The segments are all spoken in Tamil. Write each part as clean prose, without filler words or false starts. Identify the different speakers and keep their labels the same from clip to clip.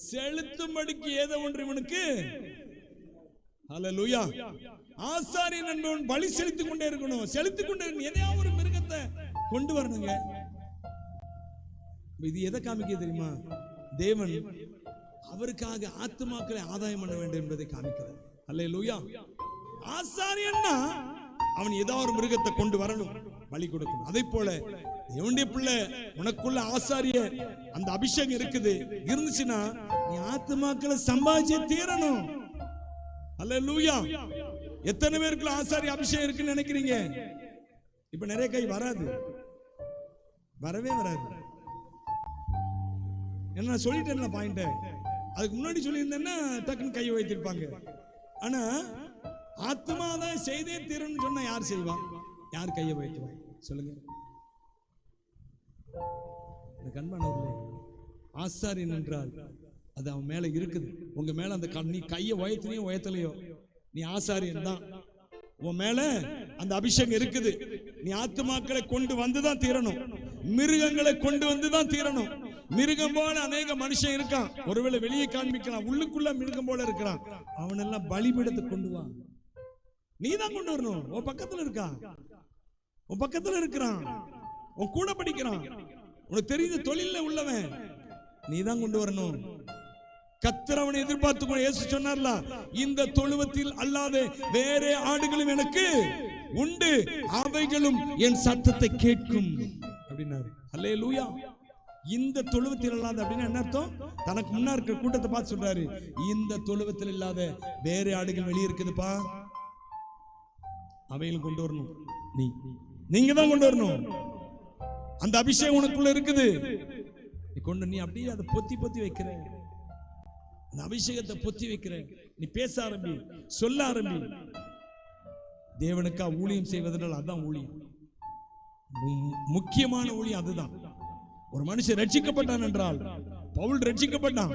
Speaker 1: செலுத்தும்படிக்கு ஏதோ ஒன்று இவனுக்கு. ஹல்லேலூயா. ஆசாரியன் என்பவன் பலி செலுத்திக் கொண்டே இருக்கணும், செலுத்திக் கொண்டே இருக்கணும். எதையாவது ஒரு மிருகத்தை கொண்டு வரணுங்க. இது எதை காமிக்க தெரியுமா? தேவன் அவருக்காக ஆத்துமாக்களை ஆதாயம் பண்ண வேண்டும் என்பதை காமிக்கிறார். ஹல்லேலூயா. ஆசாரியன்னா அவன் ஏதாவது ஒரு மிருகத்தை கொண்டு வரணும், பலி கொடுக்கணும். அதே போல தேவனுடைய பிள்ளை, உனக்குள்ள ஆசாரிய அந்த அபிஷேகம் இருக்குது, இருந்துச்சுன்னா நீ ஆத்துமாக்களை சம்பாதிச்சே தீரணும். ஹல்லேலூயா. எத்தனை பேருக்குள்ள ஆசாரிய அபிஷேகம் இருக்குன்னு நினைக்கிறீங்க? இப்ப நிறைய கை வராது, வரவே வராது. என்ன சொல்லிட்டேன் பாயிண்ட், அதுக்கு முன்னாடி சொல்லியிருந்தேன்னா டக்குன்னு கையை வைத்திருப்பாங்க. ஆனா ஆத்மாதான் செய்தே தீரன்னு சொன்னா யார் செய்வா? யார் கையை வைத்துவா? சொல்லுங்க. கண்பானவர்களே, ஆசாரியன் என்றால் அது அவன் மேல இருக்குது. உங்க மேல அந்த நீ கையை உயர்த்தினையோ உயர்த்தலையோ, நீ ஆசாரியன் தான். உன் மேல அந்த அபிஷேகம் இருக்குது. நீ ஆத்துமாக்களை கொண்டு வந்துதான் தீரணும், மிருகங்களை கொண்டு வந்துதான் தீரணும். மிருகம் போல அநேக மனுஷன் இருக்கான், ஒருவேளை வெளியே காண்பிக்கலாம், உள்ளுக்குள்ள மிருகம் போல இருக்கிறான். அவனெல்லாம் பலிபீடத்தை கொண்டு வா, நீ தான் கொண்டு வரணும். உன் பக்கத்துல இருக்கான், உன் பக்கத்துல இருக்கிறான், உன் கூட படிக்கிறான், உனக்கு தெரிந்த தொழில உள்ளவன், நீ தான் கொண்டு வரணும். கர்த்தர் அவனை எதிர்பார்த்து இயேசு சொன்னார்ல, இந்த தொழுவத்தில் அல்லாத வேற ஆடுகளும் எனக்கு உண்டு, அவைகளும் என் சத்தத்தை கேட்கும் அப்படின்னாரு. அல்லேலூயா. இந்த தொழுவத்தில் இல்லாத அப்படின்னா என்ன அர்த்தம்? தனக்கு முன்னா இருக்கிற கூட்டத்தை பார்த்து சொல்றாரு, இந்த தொழுவத்தில் இல்லாத வேற ஆடுகள் வெளியே இருக்குதுப்பா, அவைகளும் கொண்டு வரணும். நீங்க தான் கொண்டு வரணும். அந்த அபிஷேகம் உனக்குள்ள இருக்குது, நீ கொண்டு, நீ அப்படியே அதை பொத்தி பொத்தி வைக்கிற, அந்த அபிஷேகத்தை பொத்தி வைக்கிற. நீ பேச ஆரம்பி, சொல்ல ஆரம்பி. தேவனுக்கா ஊழியம் செய்வதனால் அதுதான் ஊழியம், முக்கியமான ஊழியம் அதுதான். ஒரு மனுஷன் ரட்சிக்கப்பட்டான் என்றால், பவுல் ரட்சிக்கப்பட்டான்,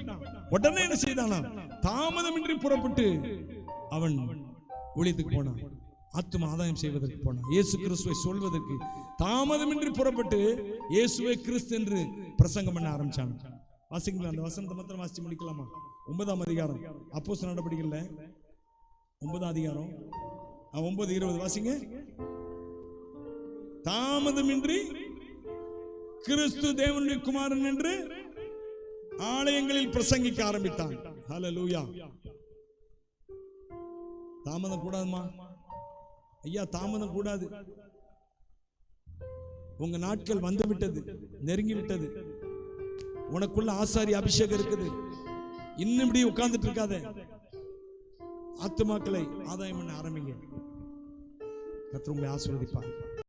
Speaker 1: உடனே என்ன செய்தானா? தாமதமின்றி புறப்பட்டு அவன் ஊழியத்துக்கு போனான், ஆத்தும ஆதாயம் செய்வதற்கு போனான், இயேசு கிறிஸ்துவை சொல்வதற்கு தாமதமின்றி புறப்பட்டு இயேசுவை கிறிஸ்து என்று பிரசங்கம் பண்ண ஆரம்பிச்சான். வாசிக்கலாம், அந்த வசனத்தை மாத்திரம் வாசிச்சு முடிக்கலாமா? 9ஆம் அதிகாரம் அப்போஸ்தலர் நடபடிகள்ல 9ஆம் அதிகாரம் 9:20 வாசிங்க. தாமதமின்றி கிறிஸ்து தேவனுடைய குமாரன் என்று ஆலயங்களில் பிரசங்கிக்க ஆரம்பித்தான். ஹல்லேலூயா. தாமதம் கூடாதுமா ஐயா, தாமதம் கூடாது. உங்க நாட்கள் வந்து விட்டது, நெருங்கி விட்டது. உனக்குள்ள ஆசாரிய அபிஷேகம் இருக்குது. இன்னும் இப்படி உட்கார்ந்துட்டு இருக்காத, ஆத்துமாக்களை ஆதாயம் பண்ண ஆரம்பிங்க. கர்த்தர் உங்களை ஆசீர்வதிப்பார்.